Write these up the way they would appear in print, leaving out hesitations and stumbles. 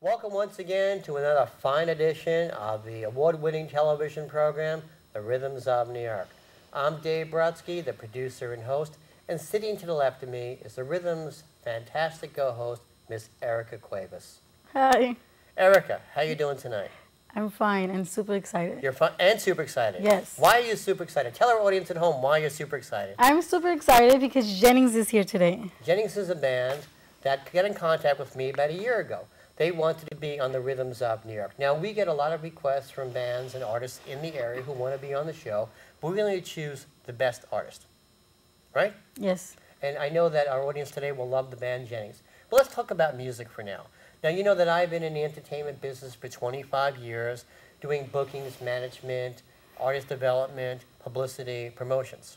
Welcome once again to another fine edition of the award-winning television program, The Rhythms of New York. I'm Dave Brodsky, the producer and host, and sitting to the left of me is the Rhythms' fantastic co-host, Miss Erica Cuevas. Hi. Erica, how you doing tonight? I'm fine and super excited. You're fine and super excited? Yes. Why are you super excited? Tell our audience at home why you're super excited. I'm super excited because Jennings is here today. Jennings is a band that got in contact with me about a year ago. They wanted to be on the Rhythms of New York. Now, we get a lot of requests from bands and artists in the area who want to be on the show, but we only choose the best artist, right? Yes. And I know that our audience today will love the band Jennings. But let's talk about music for now. Now, you know that I've been in the entertainment business for 25 years, doing bookings, management, artist development, publicity, promotions.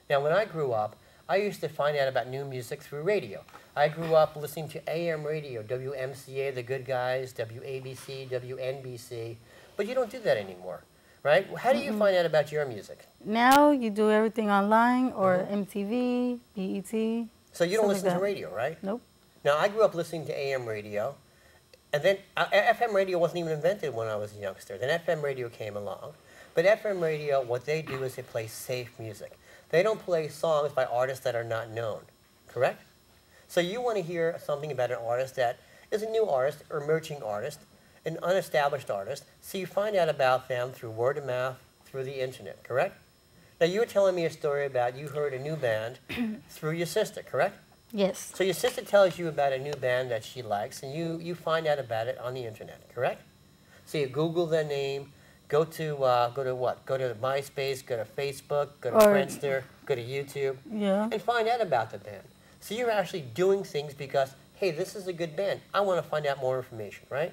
Now, when I grew up, I used to find out about new music through radio. I grew up listening to AM radio, WMCA, The Good Guys, WABC, WNBC, but you don't do that anymore, right? How do you find out about your music? Now you do everything online or MTV, BET. So you don't listen like to radio, right? Nope. Now, I grew up listening to AM radio, and then FM radio wasn't even invented when I was a youngster. Then FM radio came along. But FM radio, what they do is they play safe music. They don't play songs by artists that are not known, correct? So you want to hear something about an artist that is a new artist, or emerging artist, an unestablished artist, so you find out about them through word of mouth, through the internet, correct? Now, you were telling me a story about you heard a new band through your sister, correct? Yes. So your sister tells you about a new band that she likes, and you find out about it on the internet, correct? So you Google their name, go to what? Go to MySpace, go to Facebook, go to Friendster, go to YouTube, and find out about the band. So you're actually doing things because, hey, this is a good band. I want to find out more information, right?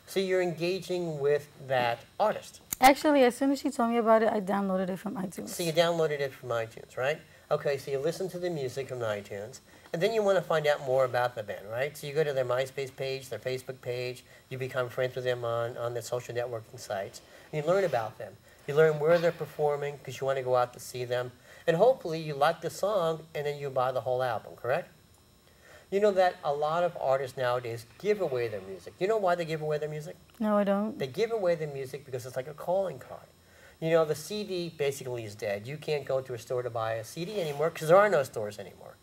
So you're engaging with that artist. Actually, as soon as she told me about it, I downloaded it from iTunes. So you downloaded it from iTunes, right? Okay, so you listen to the music from iTunes, and then you want to find out more about the band, right? So you go to their MySpace page, their Facebook page, you become friends with them on their social networking sites, and you learn about them. You learn where they're performing because you want to go out to see them, and hopefully you like the song, and then you buy the whole album, correct? You know that a lot of artists nowadays give away their music. You know why they give away their music? No, I don't. They give away their music because it's like a calling card. You know, the CD basically is dead. You can't go to a store to buy a CD anymore because there are no stores anymore.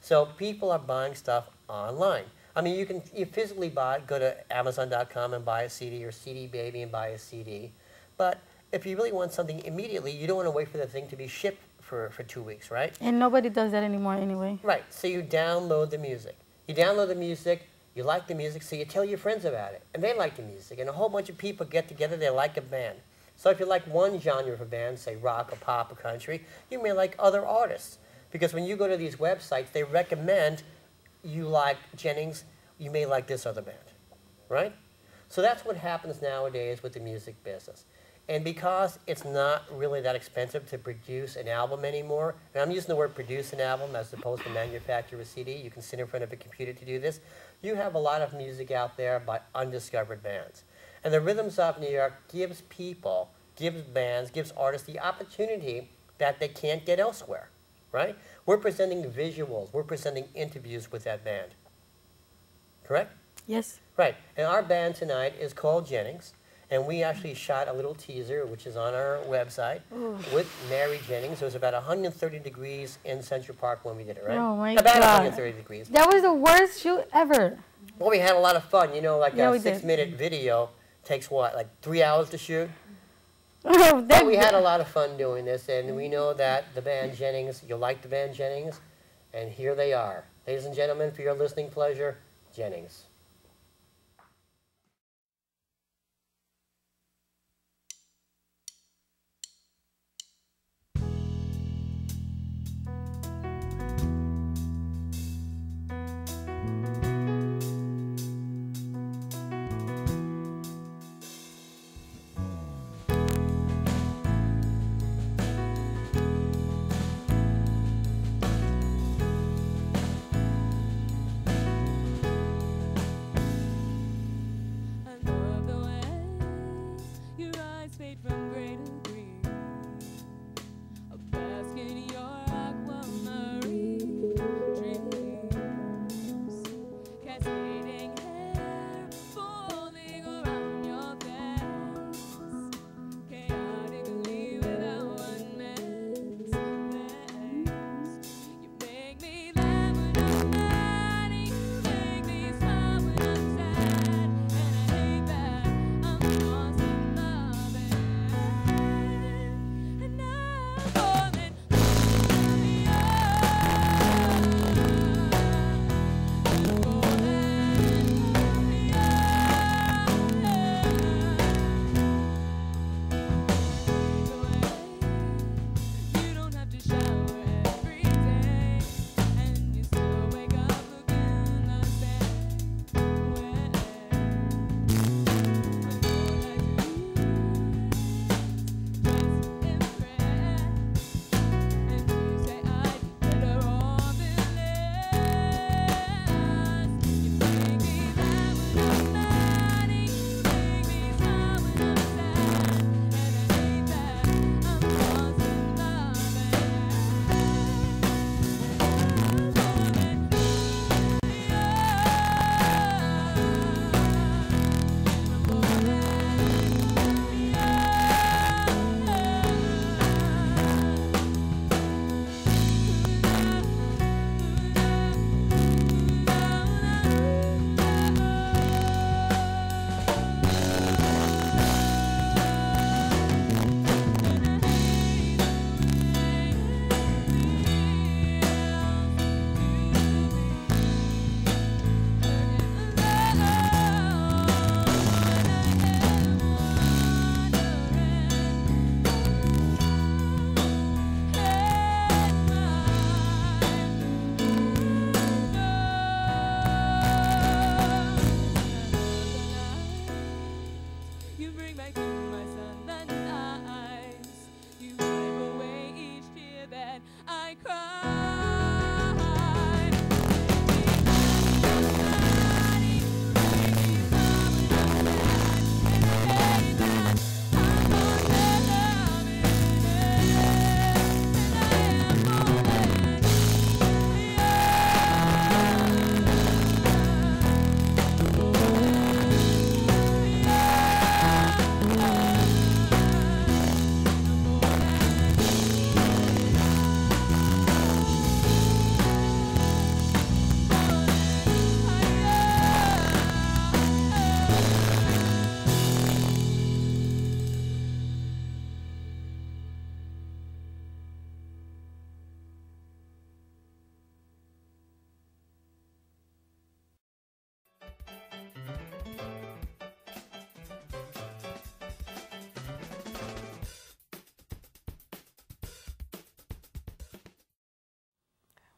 So people are buying stuff online. I mean, you physically go to Amazon.com and buy a CD, or CD Baby and buy a CD. But if you really want something immediately, you don't want to wait for the thing to be shipped for 2 weeks, right? And nobody does that anymore anyway. Right. So you download the music. You download the music, you like the music, so you tell your friends about it. And they like the music. And a whole bunch of people get together, they like a band. So if you like one genre of a band, say rock or pop or country, you may like other artists. Because when you go to these websites, they recommend you like Jennings, you may like this other band, right? So that's what happens nowadays with the music business. And because it's not really that expensive to produce an album anymore, and I'm using the word produce an album as opposed to manufacture a CD, you can sit in front of a computer to do this, you have a lot of music out there by undiscovered bands. And the Rhythms of New York gives people, gives bands, gives artists the opportunity that they can't get elsewhere, right? We're presenting visuals, we're presenting interviews with that band, correct? Yes. Right, and our band tonight is called Jennings, and we actually shot a little teaser, which is on our website, with Mary Jennings. It was about 130 degrees in Central Park when we did it, right? Oh my about God. 130 degrees. That was the worst shoot ever. Well, we had a lot of fun. You know, like Yeah, a we did. 6-minute video takes what, like 3 hours to shoot? Oh, But we had a lot of fun doing this, and we know that the band Jennings, you'll like the band Jennings, and here they are. Ladies and gentlemen, for your listening pleasure, Jennings.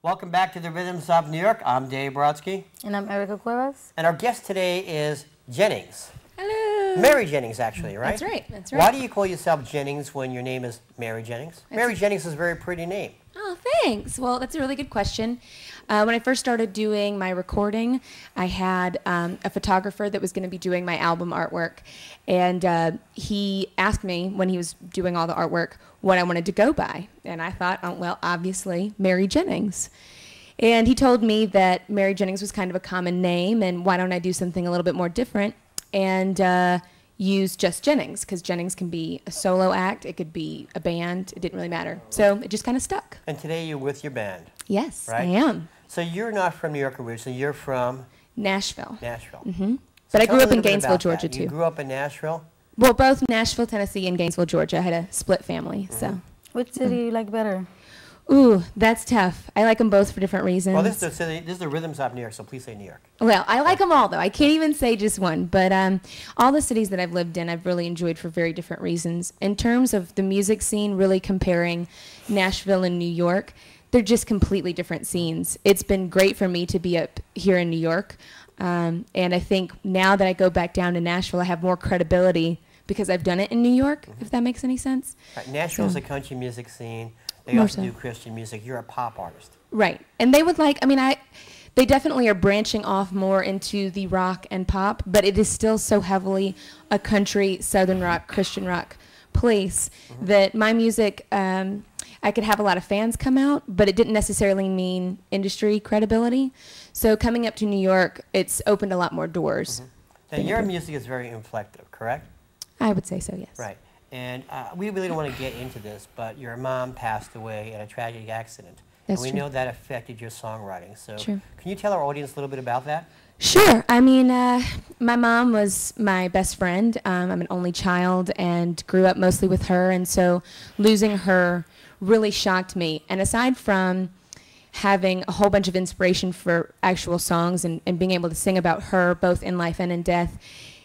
Welcome back to the Rhythms of New York. I'm Dave Brodsky. And I'm Erica Cuevas. And our guest today is Jennings. Hello. Mary Jennings, actually, right? That's right. That's right. Why do you call yourself Jennings when your name is Mary Jennings? Mary Jennings is a very pretty name. Oh, thanks. Well, that's a really good question. When I first started doing my recording, I had a photographer that was going to be doing my album artwork. And he asked me when he was doing all the artwork what I wanted to go by. And I thought, oh, well, obviously, Mary Jennings. And he told me that Mary Jennings was kind of a common name, and why don't I do something a little bit more different and use just Jennings, because Jennings can be a solo act, it could be a band, it didn't really matter. So it just kind of stuck. And today you're with your band. Yes, right? I am. So you're not from New York originally, you're from? Nashville. Nashville. Mm-hmm. So But I tell grew me up a in little bit Gainesville, about Georgia, that. too. You grew up in Nashville? Well, both Nashville, Tennessee, and Gainesville, Georgia. I had a split family, so. Which city do you like better? Ooh, that's tough. I like them both for different reasons. Well, this is the Rhythms of New York, so please say New York. Well, I like them all, though. I can't even say just one. But all the cities that I've lived in, I've really enjoyed for very different reasons. In terms of the music scene, really comparing Nashville and New York, they're just completely different scenes. It's been great for me to be up here in New York. And I think now that I go back down to Nashville, I have more credibility because I've done it in New York, if that makes any sense. Right. Nashville's a country music scene. They More also so. do Christian music. You're a pop artist. Right. And they would like, I mean, they definitely are branching off more into the rock and pop, but it is still so heavily a country, southern rock, Christian rock place that my music, I could have a lot of fans come out, but it didn't necessarily mean industry credibility. So coming up to New York, it's opened a lot more doors. Now, your music is very inflective, correct? I would say so, yes. Right. And we really don't want to get into this, but your mom passed away in a tragic accident. That's and we true. know that affected your songwriting. So True. Can you tell our audience a little bit about that? Sure. I mean, my mom was my best friend. I'm an only child and grew up mostly with her, and so losing her really shocked me. And aside from having a whole bunch of inspiration for actual songs and being able to sing about her both in life and in death,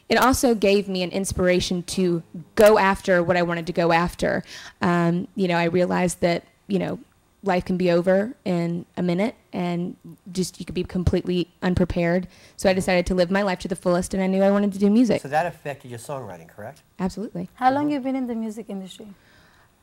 it also gave me an inspiration to go after what I wanted to go after. You know, I realized that, you know, life can be over in a minute and just you could be completely unprepared. So I decided to live my life to the fullest, and I knew I wanted to do music. So that affected your songwriting, correct? Absolutely. How long you been in the music industry?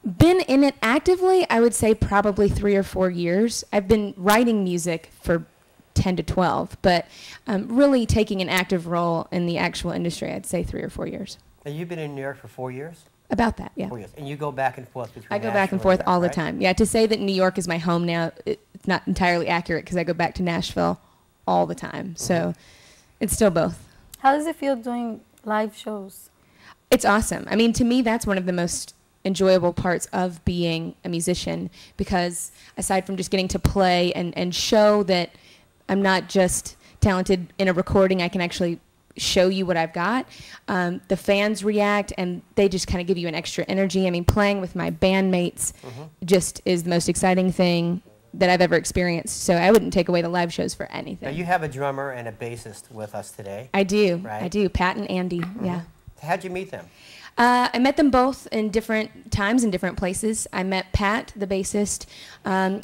Been in it actively, I would say probably 3 or 4 years. I've been writing music for 10 to 12, but really taking an active role in the actual industry, I'd say 3 or 4 years. Now, you've been in New York for 4 years? About that, yeah. 4 years. And you go back and forth between I go back and Nashville forth New York, all the right? time. Yeah, to say that New York is my home now, it's not entirely accurate because I go back to Nashville all the time. So it's still both. How does it feel doing live shows? It's awesome. I mean, to me, that's one of the most enjoyable parts of being a musician, because aside from just getting to play and show that I'm not just talented in a recording, I can actually show you what I've got. The fans react, and they just kind of give you an extra energy. I mean, playing with my bandmates just is the most exciting thing that I've ever experienced. So I wouldn't take away the live shows for anything. Now, you have a drummer and a bassist with us today. I do. Right? I do. Pat and Andy. Yeah. How'd you meet them? I met them both in different times in different places. I met Pat, the bassist,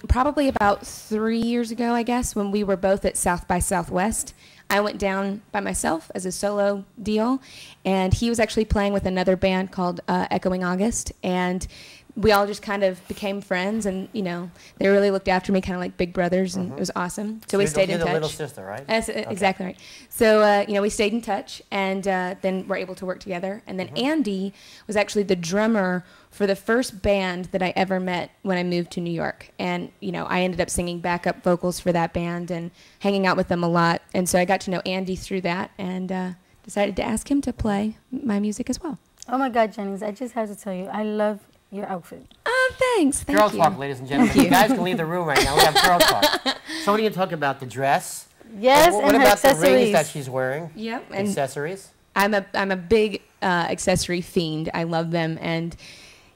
probably about 3 years ago, I guess, when we were both at South by Southwest. I went down by myself as a solo deal, and he was actually playing with another band called Echoing August, and we all just kind of became friends, and, you know, they really looked after me kind of like big brothers, and it was awesome. So we stayed in touch. You're the little sister, right? That's exactly right. So, you know, we stayed in touch, and then we're able to work together. And then Andy was actually the drummer for the first band that I ever met when I moved to New York. And, you know, I ended up singing backup vocals for that band and hanging out with them a lot. And so I got to know Andy through that, and decided to ask him to play my music as well. Oh my God, Jennings, I just have to tell you, I love your outfit. Oh, thanks. Thank Girls you. talk, ladies and gentlemen. You guys can leave the room right now. We have girls talk. So what are you talk about? The dress? Yes, What and her about the rings accessories. that she's wearing? Yep. And Accessories? I'm a big accessory fiend. I love them, and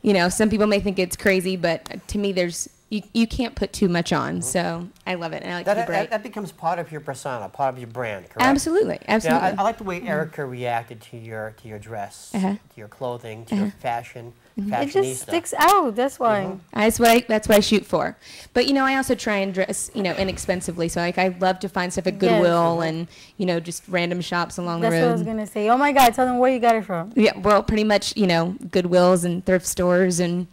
you know, some people may think it's crazy, but to me, you can't put too much on. So I love it, and I like to be bright. That becomes part of your persona, part of your brand, correct? Absolutely, absolutely. Yeah, I like the way Erica reacted to your dress, to your clothing, to your fashion. It just sticks out. That's why. That's what I shoot for. But I also try and dress inexpensively. So like I love to find stuff at Goodwill and just random shops along the road. That's what I was gonna say. Oh my God, tell them where you got it from. Yeah, well, pretty much Goodwills and thrift stores and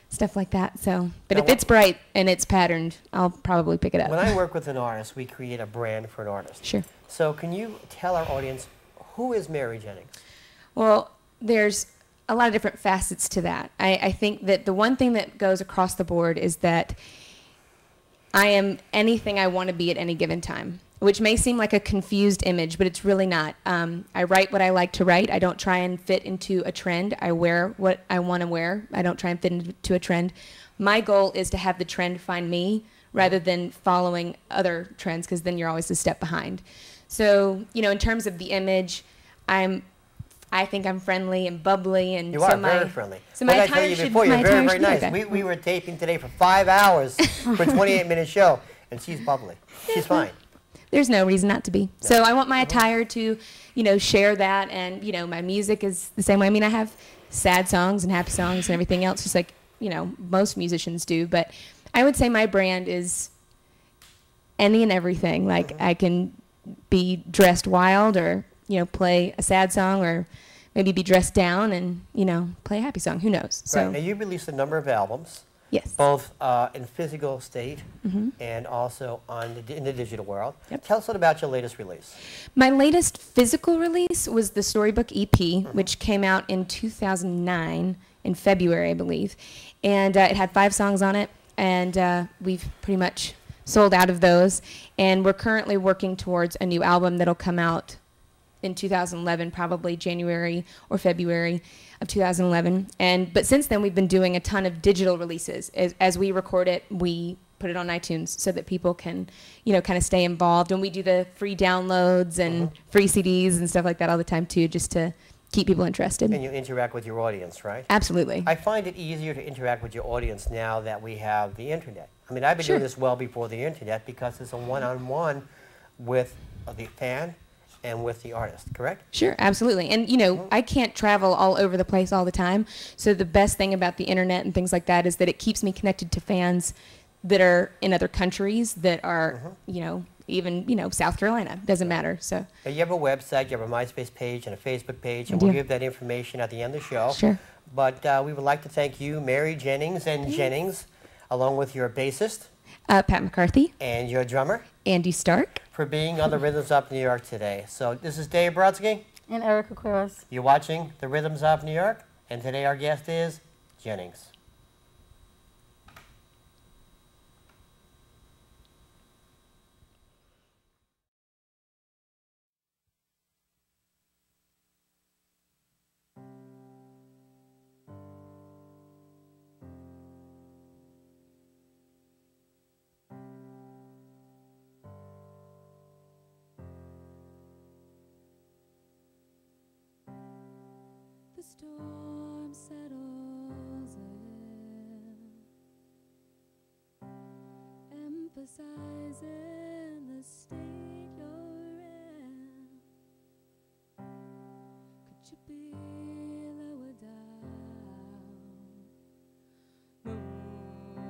stuff like that. So, but if it's bright and it's patterned, I'll probably pick it up. When I work with an artist, we create a brand for an artist. Sure. So can you tell our audience, who is Mary Jennings? Well, there's a lot of different facets to that. I think that the one thing that goes across the board is that I am anything I want to be at any given time, which may seem like a confused image, but it's really not. I write what I like to write. I don't try and fit into a trend. I wear what I want to wear. I don't try and fit into a trend. My goal is to have the trend find me rather than following other trends, because then you're always a step behind. So, in terms of the image, I think I'm friendly and bubbly, and you are very friendly. So my I tell you before, you're very, very nice. We were taping today for 5 hours for a 28-minute show, and she's bubbly. She's fine. There's no reason not to be. No. So I want my attire to, share that, and my music is the same way. I mean, I have sad songs and happy songs and everything else, just like most musicians do. But I would say my brand is any and everything. Like I can be dressed wild, or play a sad song, or maybe be dressed down and, play a happy song. Who knows? So. Right. Now, you released a number of albums. Yes. Both in physical state and also in the digital world. Yep. Tell us a little about your latest release. My latest physical release was the Storybook EP, which came out in 2009, in February, I believe. And it had 5 songs on it, and we've pretty much sold out of those. And we're currently working towards a new album that'll come out in 2011, probably January or February of 2011. But since then, we've been doing a ton of digital releases. As we record it, we put it on iTunes so that people can, kind of stay involved. And we do the free downloads and free CDs and stuff like that all the time too, just to keep people interested. And you interact with your audience, right? Absolutely. I find it easier to interact with your audience now that we have the internet. I mean, I've been doing this well before the internet, because it's a one-on-one with the fan and with the artist, correct? Sure, absolutely. And, I can't travel all over the place all the time. So the best thing about the internet and things like that is that it keeps me connected to fans that are in other countries that are, even, South Carolina. Doesn't matter. So. Now, you have a website, you have a MySpace page and a Facebook page, and we'll give that information at the end of the show. Sure. But we would like to thank you, Mary Jennings and Jennings, along with your bassist, Pat McCarthy, and your drummer, Andy Stark, for being on the Rhythms of New York today. So this is Dave Brodsky. And Erica Quiros. You're watching the Rhythms of New York, and today our guest is Jennings. The storm settles in, emphasizing the state you're in. Could you be lower down,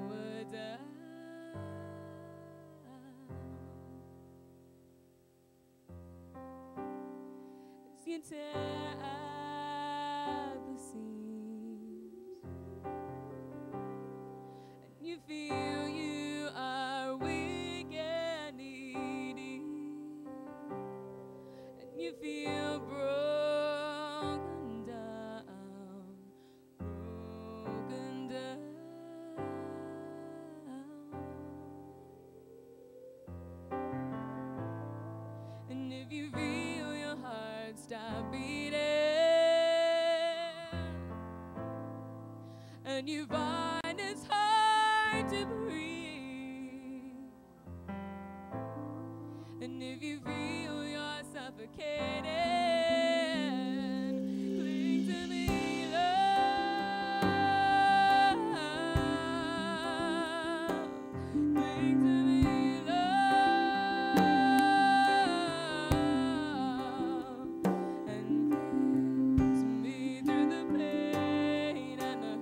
lower down? As you tear at the seams, and you feel you are weak and needy, and you feel broken down, broken down. And if you feel your heart stop beating, and you find it's hard to breathe, and if you feel you're suffocating, cling to me, love. Cling to me, love. And cling to me through the pain and the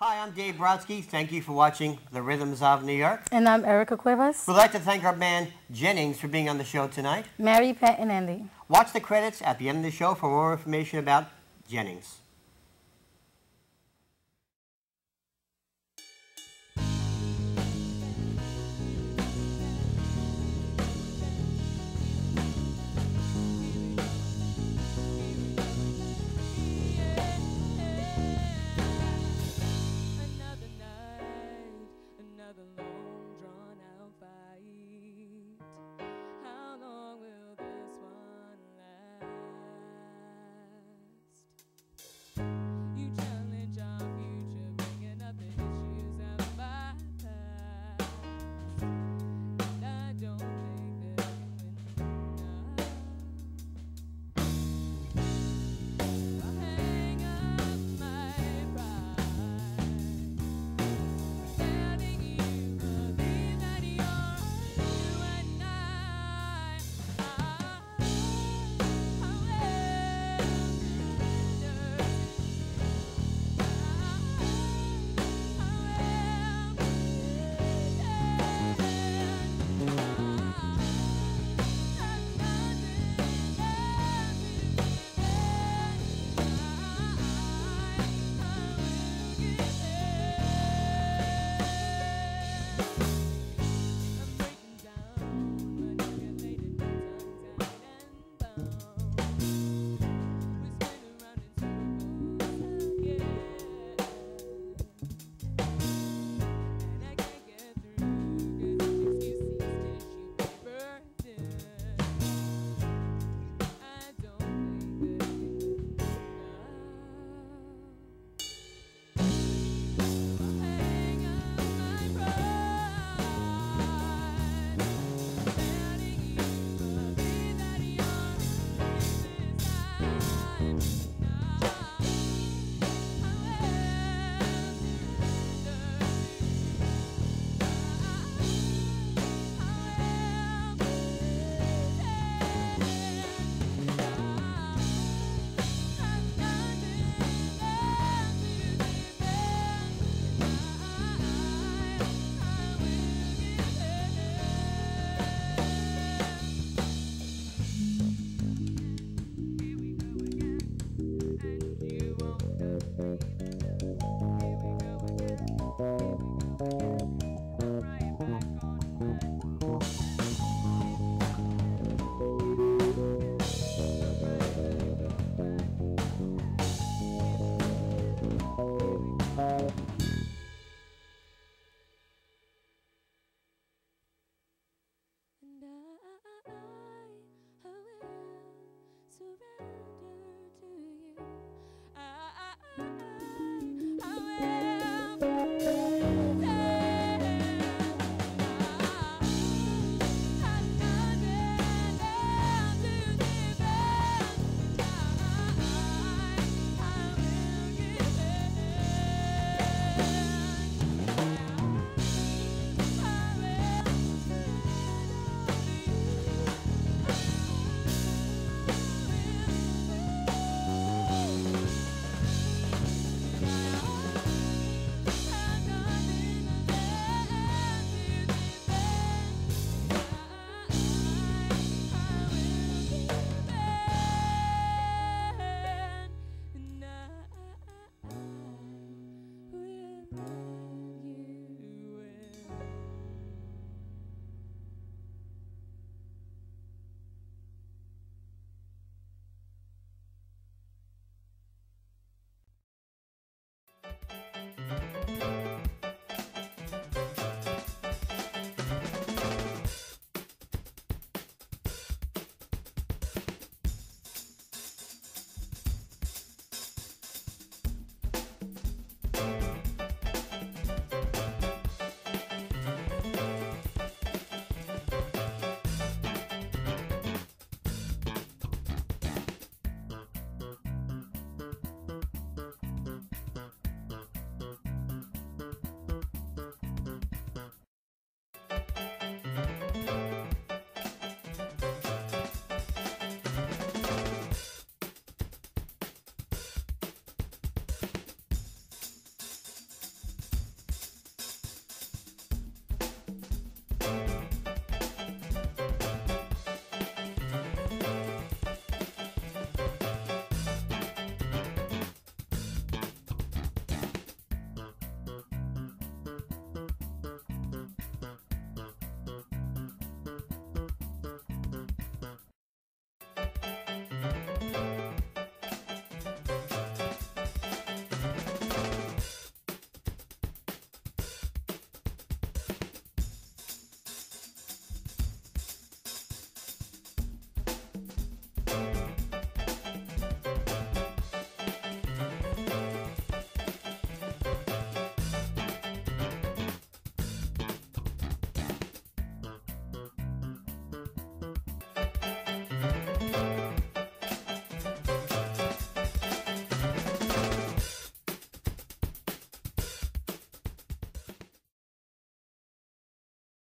Hi, I'm Dave Brodsky. Thank you for watching The Rhythms of New York. And I'm Erica Cuevas. We'd like to thank our band Jennings for being on the show tonight. Mary, Pat, and Andy. Watch the credits at the end of the show for more information about Jennings.